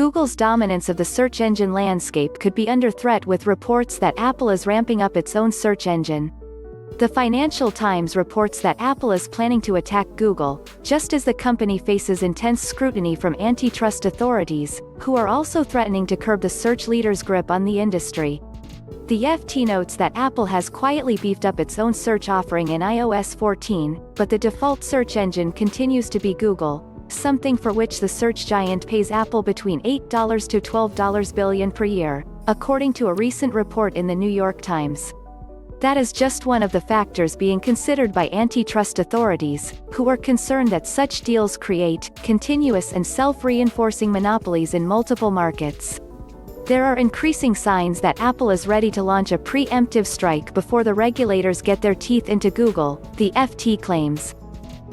Google's dominance of the search engine landscape could be under threat with reports that Apple is ramping up its own search engine. The Financial Times reports that Apple is planning to attack Google, just as the company faces intense scrutiny from antitrust authorities, who are also threatening to curb the search leader's grip on the industry. The FT notes that Apple has quietly beefed up its own search offering in iOS 14, but the default search engine continues to be Google, something for which the search giant pays Apple between $8 to $12 billion per year, according to a recent report in the New York Times. That is just one of the factors being considered by antitrust authorities, who are concerned that such deals create continuous and self-reinforcing monopolies in multiple markets. There are increasing signs that Apple is ready to launch a preemptive strike before the regulators get their teeth into Google, the FT claims.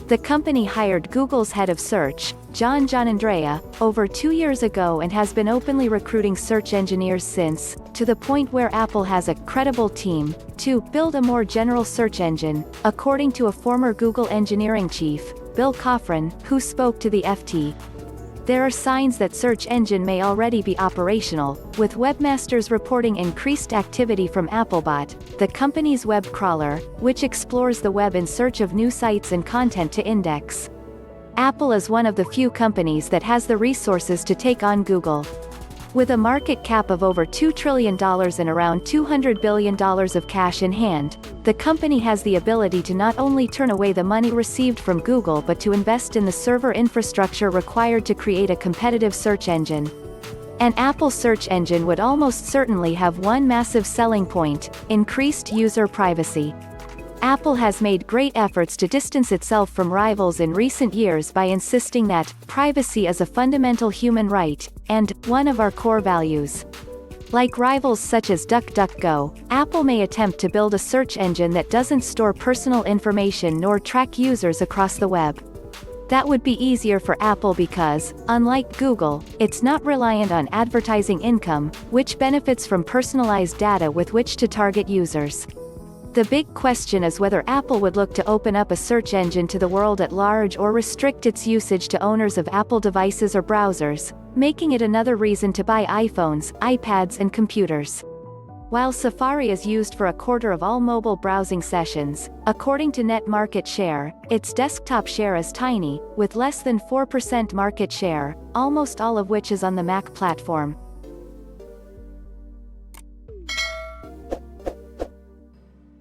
The company hired Google's head of search, John Giannandrea, over 2 years ago and has been openly recruiting search engineers since, to the point where Apple has a credible team to build a more general search engine, according to a former Google engineering chief, Bill Coffran, who spoke to the FT. There are signs that search engine may already be operational, with webmasters reporting increased activity from Applebot, the company's web crawler, which explores the web in search of new sites and content to index. Apple is one of the few companies that has the resources to take on Google. With a market cap of over $2 trillion and around $200 billion of cash in hand, the company has the ability to not only turn away the money received from Google but to invest in the server infrastructure required to create a competitive search engine. An Apple search engine would almost certainly have one massive selling point: increased user privacy. Apple has made great efforts to distance itself from rivals in recent years by insisting that privacy is a fundamental human right, and one of our core values. Like rivals such as DuckDuckGo, Apple may attempt to build a search engine that doesn't store personal information nor track users across the web. That would be easier for Apple because, unlike Google, it's not reliant on advertising income, which benefits from personalized data with which to target users. The big question is whether Apple would look to open up a search engine to the world at large or restrict its usage to owners of Apple devices or browsers, making it another reason to buy iPhones, iPads and computers. While Safari is used for a quarter of all mobile browsing sessions, according to Net Market Share, its desktop share is tiny, with less than 4% market share, almost all of which is on the Mac platform.